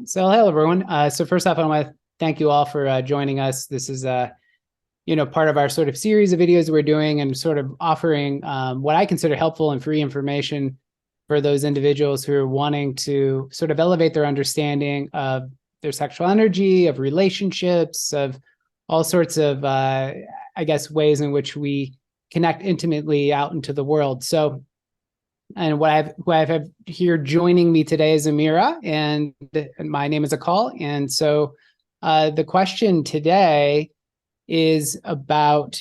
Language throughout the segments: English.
So hello, everyone. So first off, I want to thank you all for joining us. This is part of our sort of series of videos we're doing and sort of offering what I consider helpful and free information for those individuals who are wanting to sort of elevate their understanding of their sexual energy, of relationships, of all sorts of, I guess, ways in which we connect intimately out into the world. So, and who I have here joining me today is Amira, and my name is Akal. And so the question today is about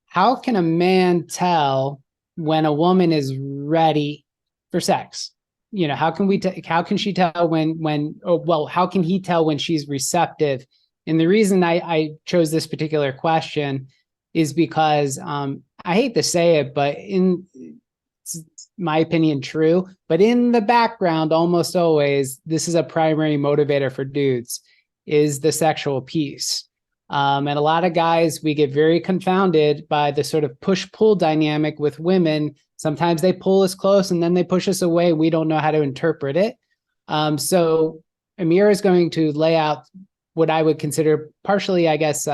how can a man tell when a woman is ready for sex? You know, how can she tell how can he tell when she's receptive? And the reason I chose this particular question is because I hate to say it, but it's my opinion true, but in the background, almost always, this is a primary motivator for dudes, is the sexual piece. And a lot of guys, we get very confounded by the sort of push-pull dynamic with women. Sometimes they pull us close and then they push us away. We don't know how to interpret it. So Amira is going to lay out what I would consider partially, I guess,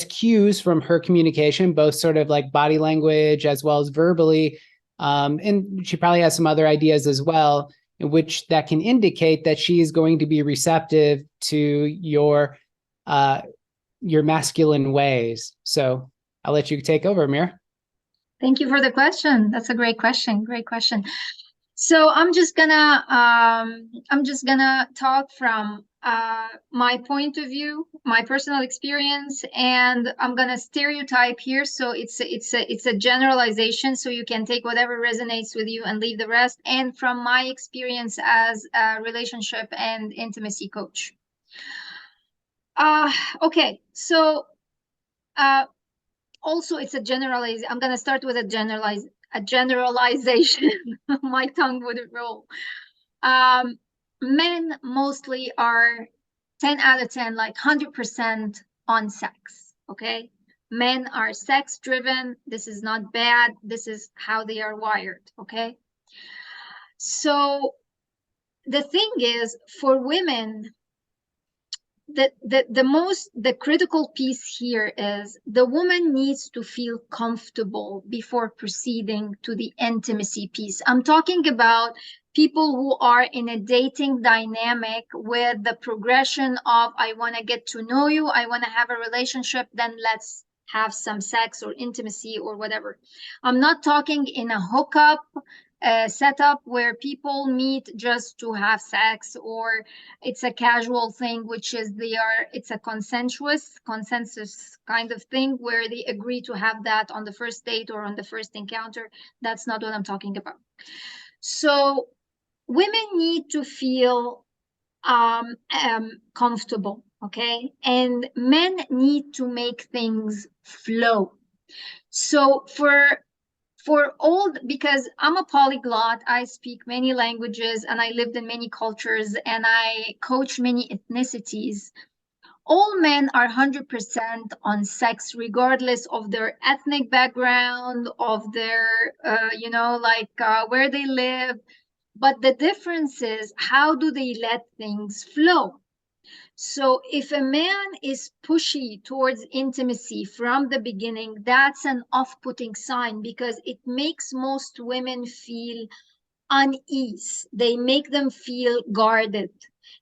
cues from her communication, both sort of like body language as well as verbally. And she probably has some other ideas as well, in which that can indicate that she is going to be receptive to your masculine ways. So I'll let you take over, Amir. Thank you for the question. That's a great question. Great question. So I'm just gonna talk from my point of view, my personal experience, and I'm gonna stereotype here. So it's a generalization. So you can take whatever resonates with you and leave the rest. And from my experience as a relationship and intimacy coach. Okay. So also it's a generalization. I'm gonna start with a generalization. My tongue wouldn't roll. Men mostly are 10 out of 10, like 100% on sex. Okay. Men are sex driven. This is not bad. This is how they are wired. Okay. So the thing is, for women, the critical piece here is the woman needs to feel comfortable before proceeding to the intimacy piece. I'm talking about people who are in a dating dynamic with the progression of, I want to get to know you, I want to have a relationship, then let's have some sex or intimacy or whatever. I'm not talking in a hookup setup where people meet just to have sex, or it's a casual thing, which is it's a consensus kind of thing where they agree to have that on the first date or on the first encounter. That's not what I'm talking about. So women need to feel comfortable, okay? And men need to make things flow. So because I'm a polyglot, I speak many languages and I lived in many cultures and I coach many ethnicities. All men are 100% on sex, regardless of their ethnic background, of their, where they live. But the difference is, how do they let things flow? So if a man is pushy towards intimacy from the beginning, that's an off-putting sign, because it makes most women feel unease. They make them feel guarded.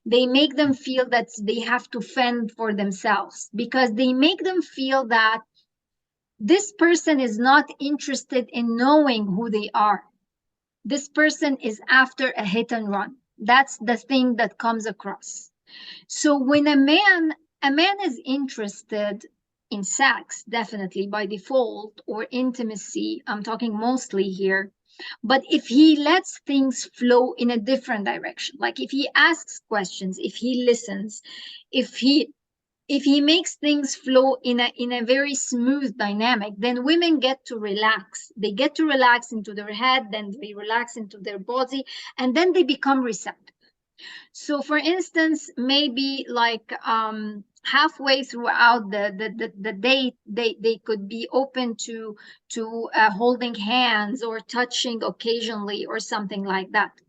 They make them feel that they have to fend for themselves, because they make them feel that this person is not interested in knowing who they are. This person is after a hit and run. That's the thing that comes across. So when a man is interested in sex, definitely by default, or intimacy, I'm talking mostly here. But if he lets things flow in a different direction, like if he asks questions, if he listens, if he makes things flow in a very smooth dynamic, then women get to relax. They get to relax into their head, then they relax into their body, and then they become receptive. So for instance, maybe like halfway throughout the date, they could be open to holding hands or touching occasionally or something like that.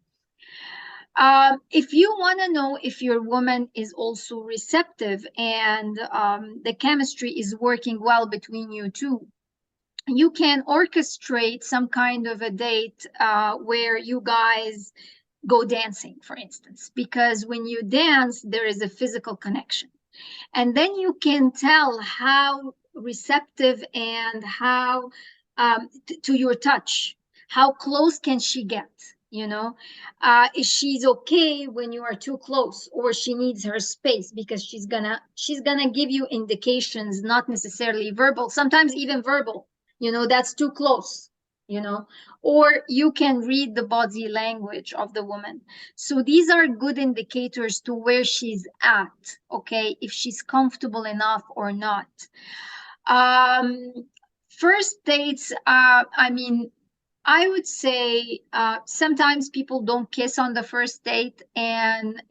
If you want to know if your woman is also receptive and the chemistry is working well between you two, you can orchestrate some kind of a date where you guys go dancing, for instance, because when you dance, there is a physical connection. And then you can tell how receptive and how to your touch, how close can she get, you know, if she's okay when you are too close, or she needs her space, because she's gonna give you indications, not necessarily verbal, sometimes even verbal, that's too close, you know or you can read the body language of the woman. So these are good indicators to where she's at, okay, if she's comfortable enough or not. Um, First dates, I mean, I would say sometimes people don't kiss on the first date, and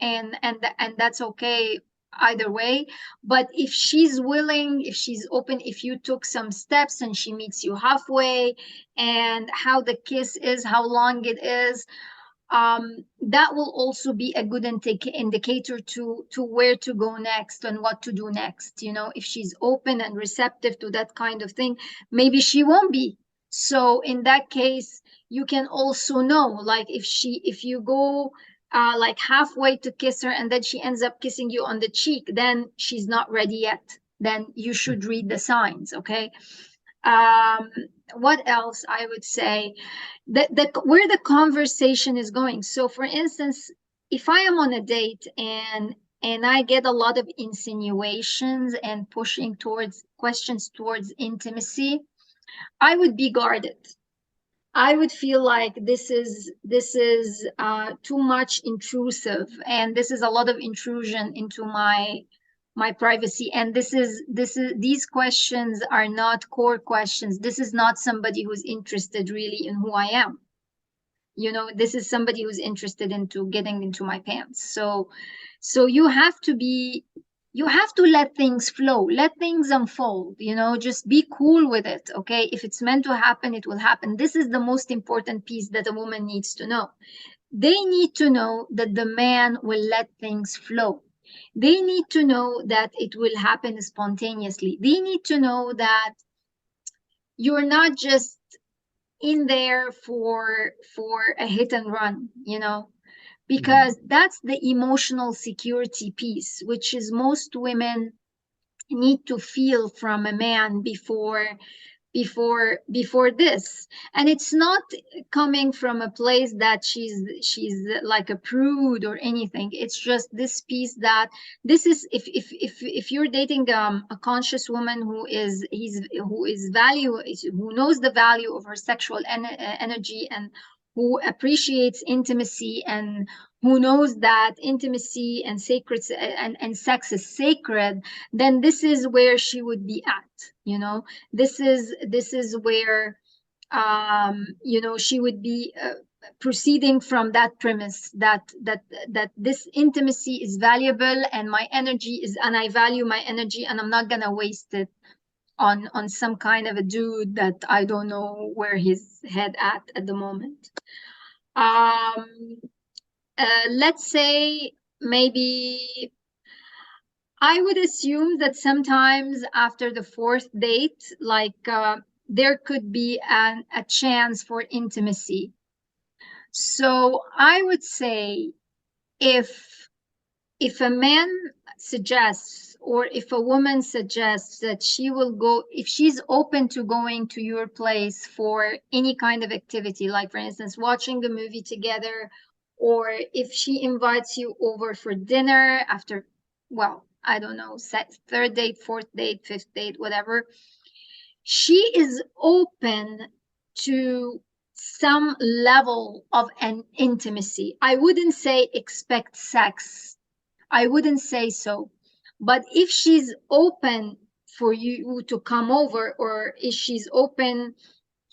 that's okay either way. But if she's willing, if she's open, if you took some steps and she meets you halfway, and how the kiss is, how long it is, that will also be a good indicator to where to go next and what to do next. If she's open and receptive to that kind of thing, maybe she won't be. So in that case, you can also know, like, if you go like halfway to kiss her and then she ends up kissing you on the cheek, then she's not ready yet. Then you should read the signs, okay? um what else I would say, the where the conversation is going. So for instance, if I am on a date and I get a lot of insinuations and pushing towards questions towards intimacy, I would be guarded. I would feel like this is too much intrusive, and this is a lot of intrusion into my privacy. And this is these questions are not core questions. This is not somebody who's interested really in who I am. This is somebody who's interested into getting into my pants. So you have to let things flow, let things unfold, just be cool with it, okay? If it's meant to happen, it will happen. This is the most important piece that a woman needs to know. They need to know that the man will let things flow. They need to know that it will happen spontaneously. They need to know that you're not just in there for a hit and run, because that's the emotional security piece, which is most women need to feel from a man before this. And it's not coming from a place that she's like a prude or anything. It's just this piece that this is, if you're dating a conscious woman who knows the value of her sexual energy, and who appreciates intimacy, and who knows that intimacy and sacred and sex is sacred, then this is where she would be at. This is where she would be proceeding from that premise that this intimacy is valuable, and my energy is, and I value my energy, and I'm not gonna waste it on some kind of a dude that I don't know where his head at the moment. Let's say maybe I would assume that sometimes after the fourth date, like there could be a chance for intimacy. So I would say if a man suggests, or if a woman suggests that she will go, if she's open to going to your place for any kind of activity, like for instance, watching a movie together, or if she invites you over for dinner after, well, I don't know, third date, fourth date, fifth date, whatever, she is open to some level of an intimacy. I wouldn't say expect sex. I wouldn't say so. But if she's open for you to come over, or if she's open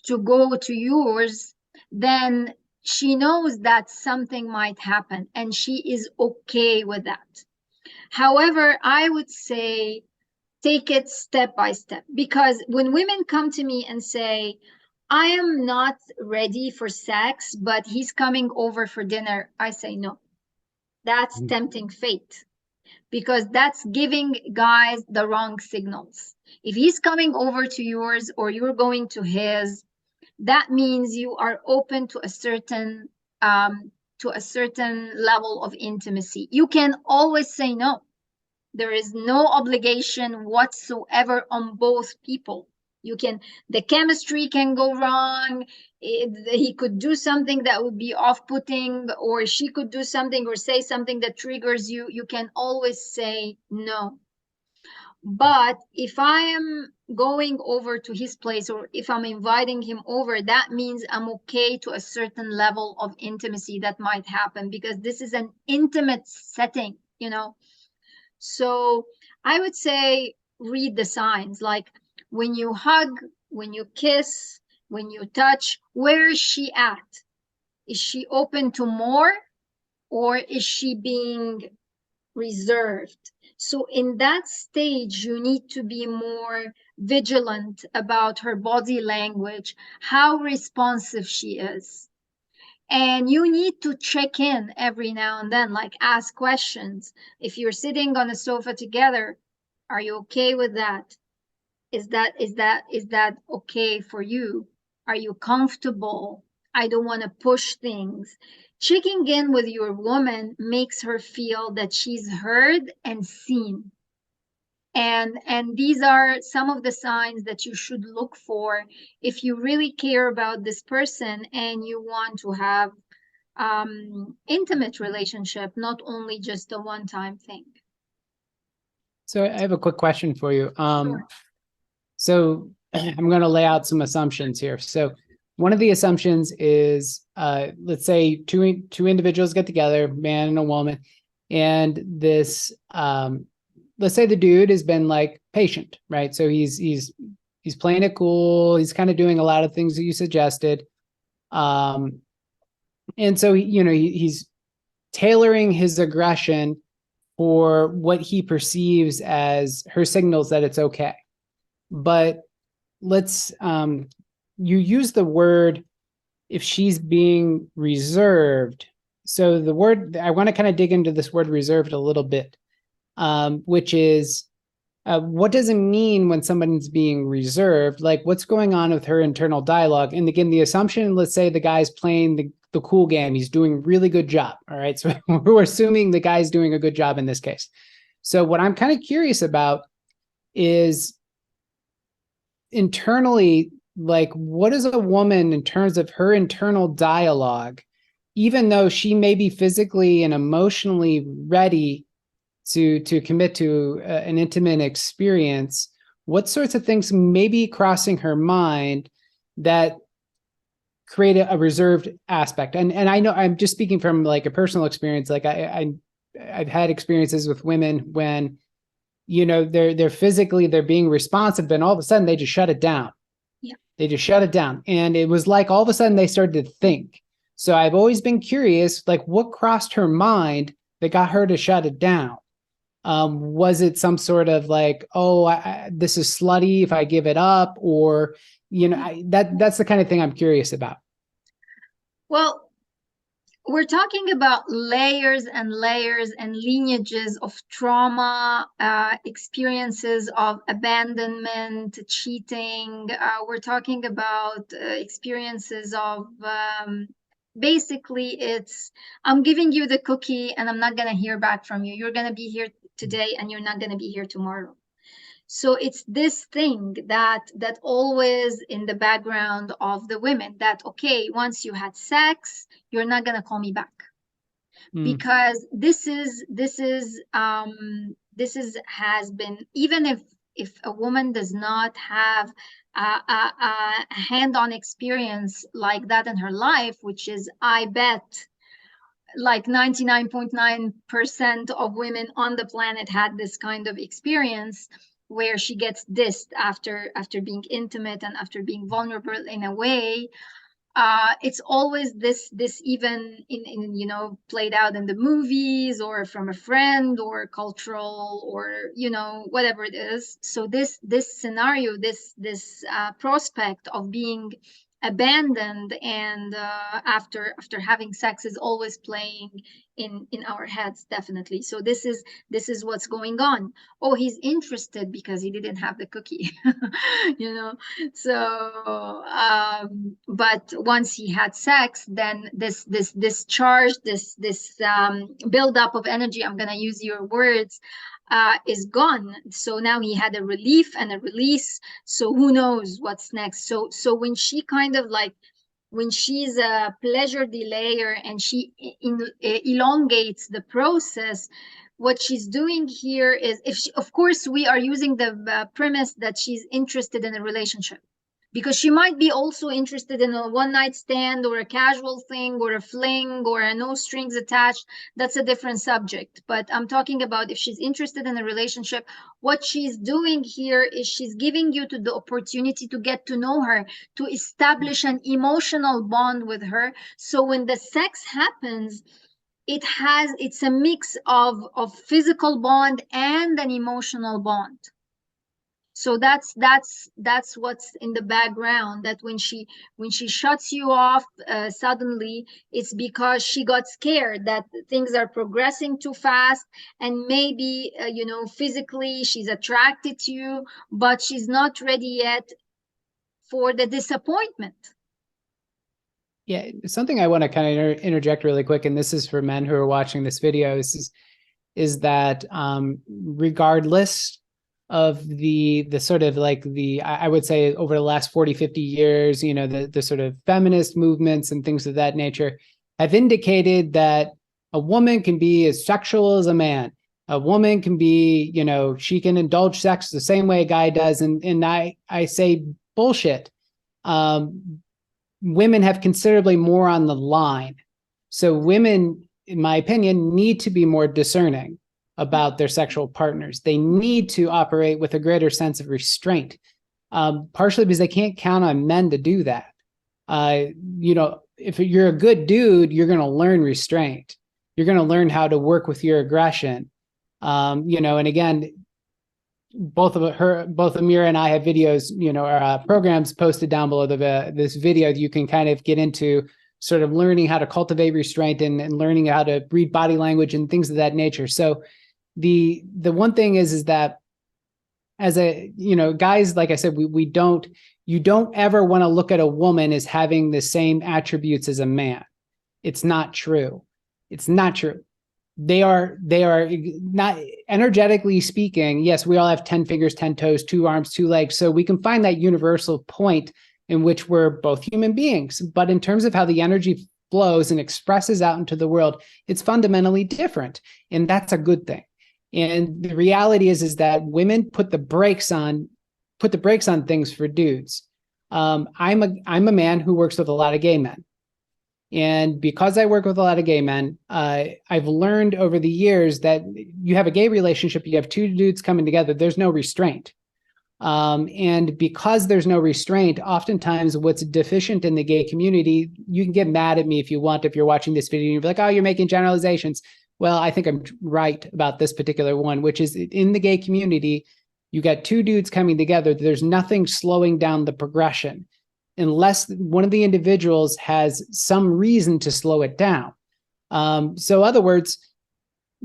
to go to yours, then she knows that something might happen, and she is okay with that. However, I would say take it step by step, because when women come to me and say, I am not ready for sex, but he's coming over for dinner, I say no. That's tempting fate, because that's giving guys the wrong signals. If he's coming over to yours or you're going to his, that means you are open um, to a certain level of intimacy. You can always say no. There is no obligation whatsoever on both people. You can, the chemistry can go wrong. He could do something that would be off-putting, or she could do something or say something that triggers you. You can always say no. But if I am going over to his place, or if I'm inviting him over, that means I'm okay to a certain level of intimacy that might happen, because this is an intimate setting, you know. So I would say read the signs, like when you hug, when you kiss, when you touch, where is she at? Is she open to more, or is she being reserved? So in that stage, you need to be more vigilant about her body language, how responsive she is. And you need to check in every now and then, like ask questions. If you're sitting on a sofa together, are you okay with that? Is that okay for you? Are you comfortable? I don't want to push things. Checking in with your woman makes her feel that she's heard and seen. And these are some of the signs that you should look for if you really care about this person and you want to have intimate relationship, not only just a one-time thing. So I have a quick question for you. Sure. So I'm going to lay out some assumptions here. So one of the assumptions is, let's say two individuals get together, man and a woman, and this, let's say the dude has been like patient, right? So he's playing it cool. He's kind of doing a lot of things that you suggested, and so he's tailoring his aggression for what he perceives as her signals that it's okay. But let's you use the word, if she's being reserved. So the word, I want to kind of dig into this word reserved a little bit, which is, what does it mean when someone's being reserved? Like, what's going on with her internal dialogue? And again, the assumption, let's say the guy's playing the cool game. He's doing a really good job. All right. So we're assuming the guy's doing a good job in this case. So what I'm kind of curious about is internally, like, what is a woman in terms of her internal dialogue, even though she may be physically and emotionally ready to commit to an intimate experience, what sorts of things may be crossing her mind that create a reserved aspect? And I know I'm just speaking from like a personal experience. Like I've had experiences with women when, they're physically, they're being responsive, then all of a sudden they just shut it down. Yeah. They just shut it down. And it was like all of a sudden they started to think. So I've always been curious, like, what crossed her mind that got her to shut it down? Was it some sort of like, oh, this is slutty if I give it up, or that's the kind of thing I'm curious about. Well, we're talking about layers and layers and lineages of trauma, experiences of abandonment, cheating. We're talking about experiences of basically, it's, I'm giving you the cookie and I'm not going to hear back from you. You're going to be here today and you're not going to be here tomorrow. So it's this thing that always in the background of the women, that okay, once you had sex, you're not gonna call me back. Because this has been, even if a woman does not have a hand-on experience like that in her life, which is, I bet, like 99.9% of women on the planet had this kind of experience, where she gets dissed after being intimate and after being vulnerable in a way. It's always this even in played out in the movies or from a friend or cultural or whatever it is. So this scenario, this prospect of being abandoned, and after having sex is always playing in our heads, definitely. So this is what's going on. Oh, he's interested because he didn't have the cookie. you know so but once he had sex, then this charge, this buildup of energy, I'm gonna use your words, is gone. So now he had a relief and a release. So who knows what's next? So when she kind of like, when she's a pleasure delayer and she elongates the process, what she's doing here is, if she, of course, we are using the premise that she's interested in a relationship, because she might be also interested in a one night stand or a casual thing or a fling or a no strings attached. That's a different subject. But I'm talking about if she's interested in a relationship, what she's doing here is she's giving you to the opportunity to get to know her, to establish an emotional bond with her. So when the sex happens, it's a mix of physical bond and an emotional bond. So that's what's in the background, that when she shuts you off suddenly, it's because she got scared that things are progressing too fast, and maybe physically she's attracted to you, but she's not ready yet for the disappointment. Yeah, something I want to kind of interject really quick, and this is for men who are watching this video, is that regardless of the sort of like I would say over the last 40, 50 years, the sort of feminist movements and things of that nature have indicated that a woman can be as sexual as a man. A woman can be, she can indulge sex the same way a guy does. And I say bullshit. Women have considerably more on the line. So women, in my opinion, need to be more discerning about their sexual partners. They need to operate with a greater sense of restraint, partially because they can't count on men to do that. If you're a good dude, you're going to learn restraint. You're going to learn how to work with your aggression. And again, both Amira and I have videos, or programs posted down below this video that you can kind of get into sort of learning how to cultivate restraint and learning how to read body language and things of that nature. So the one thing is that as guys, like I said, you don't ever want to look at a woman as having the same attributes as a man. It's not true. It's not true. They are not, energetically speaking. Yes, we all have 10 fingers, 10 toes, 2 arms, 2 legs. So we can find that universal point in which we're both human beings. But in terms of how the energy flows and expresses out into the world, it's fundamentally different. And that's a good thing. And the reality is that women put the brakes on things for dudes. I'm a man who works with a lot of gay men. And because I work with a lot of gay men, I've learned over the years that you have a gay relationship, you have 2 dudes coming together, there's no restraint. And because there's no restraint, oftentimes what's deficient in the gay community, you can get mad at me if you want, if you're watching this video and you're like, oh, you're making generalizations. Well, I think I'm right about this particular one, which is in the gay community, you got 2 dudes coming together, there's nothing slowing down the progression unless one of the individuals has some reason to slow it down. So in other words,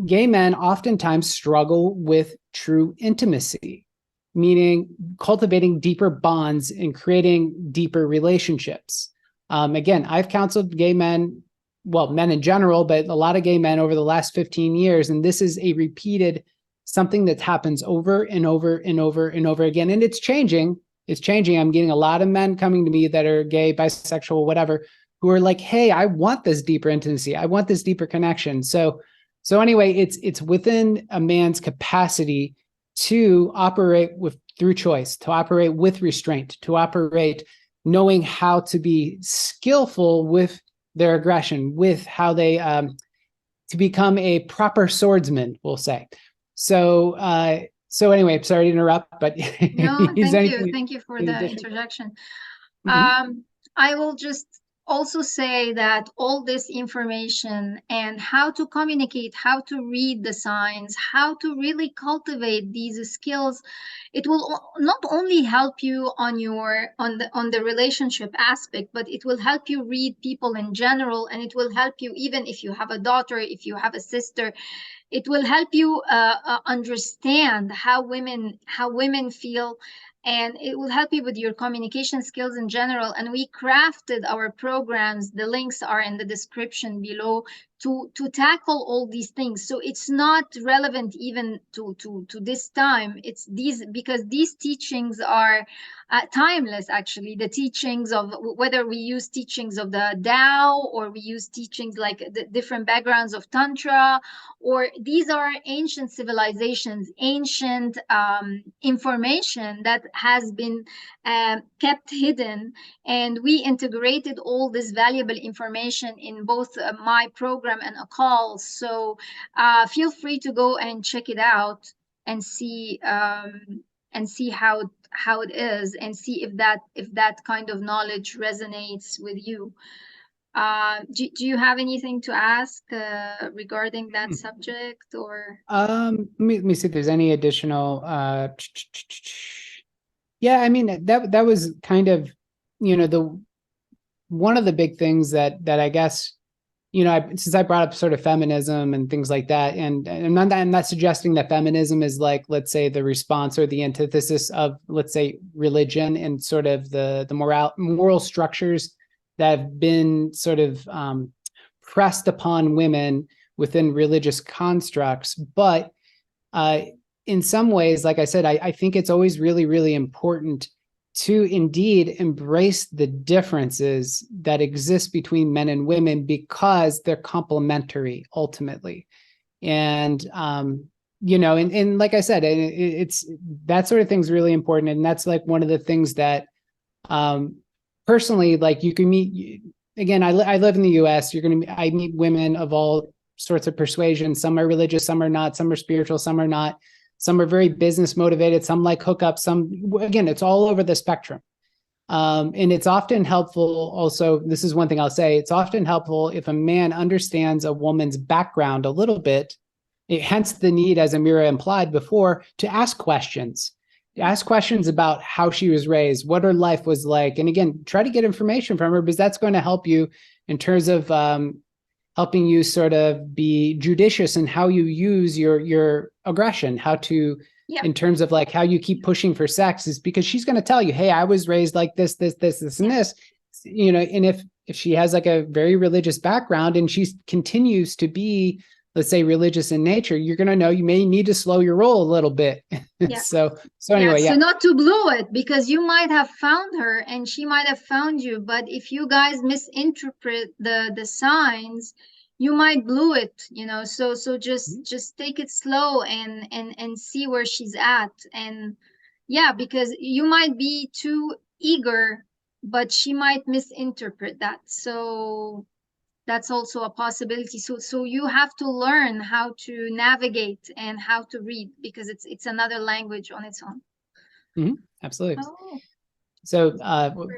gay men oftentimes struggle with true intimacy, meaning cultivating deeper bonds and creating deeper relationships. Again, I've counseled gay men, well, men in general, but a lot of gay men over the last 15 years. And this is a repeated something that happens over and over and over and over again. And it's changing. It's changing. I'm getting a lot of men coming to me that are gay, bisexual, whatever, who are like, hey, I want this deeper intimacy. I want this deeper connection. So anyway, it's within a man's capacity to operate through choice, to operate with restraint, to operate knowing how to be skillful with their aggression, with how they to become a proper swordsman, we'll say. So anyway, sorry to interrupt, but no, thank you for the interjection. I will just also say that all this information and how to communicate, how to read the signs, how to really cultivate these skills, it will not only help you on your on the relationship aspect, but it will help you read people in general, and it will help you even if you have a daughter, if you have a sister. It will help you understand how women feel, and it will help you with your communication skills in general. And we crafted our programs, the links are in the description below, to tackle all these things. So it's not relevant even to this time. It's these, because these teachings are timeless. Actually, the teachings of, whether we use teachings of the Tao, or we use teachings like the different backgrounds of Tantra, or these are ancient civilizations, ancient information that has been kept hidden. And we integrated all this valuable information in both my program and a call. So feel free to go and check it out and see how it is, and see if that kind of knowledge resonates with you. Do you have anything to ask regarding that subject, or? Let me see if there's any additional yeah, I mean that was kind of, the one of the big things that I guess, since I brought up sort of feminism and things like that, and I'm not suggesting that feminism is like, let's say, the response or the antithesis of, let's say, religion and sort of the moral structures that have been sort of pressed upon women within religious constructs. But in some ways, like I said, I think it's always really, really important to indeed embrace the differences that exist between men and women, because they're complementary ultimately. And and like I said, it's that sort of thing's really important. And that's like one of the things that personally, like, you can meet, again, I live in the US. I meet women of all sorts of persuasions. Some are religious, some are not, some are spiritual, some are not. Some are very business motivated. Some like hookups. Some, again, it's all over the spectrum. And it's often helpful. Also, this is one thing I'll say. It's often helpful if a man understands a woman's background a little bit. Hence the need, as Amira implied before, to ask questions. Ask questions about how she was raised, what her life was like. And again, try to get information from her, because that's going to help you in terms of helping you sort of be judicious in how you use your aggression, how to, Yeah. in terms of like how you keep pushing for sex, is because she's going to tell you, hey, I was raised like this, and this, and if she has like a very religious background and she continues to be, let's say, religious in nature, you're going to know you may need to slow your roll a little bit. Yeah. so Yeah, anyway, so yeah. not to blow it, because you might have found her and she might have found you, but if you guys misinterpret the signs, you might blow it. So just take it slow and see where she's at. And yeah, because you might be too eager, but she might misinterpret that. So that's also a possibility. So you have to learn how to navigate and how to read, because it's another language on its own. Absolutely. Oh, So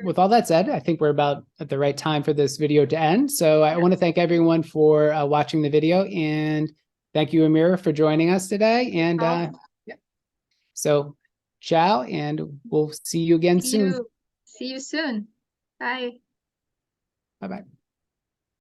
with all that said, I think we're about at the right time for this video to end. So I want to thank everyone for watching the video, and thank you, Amira, for joining us today. And yeah. So ciao, and we'll see you again see soon. you see you soon. Bye. Bye-bye.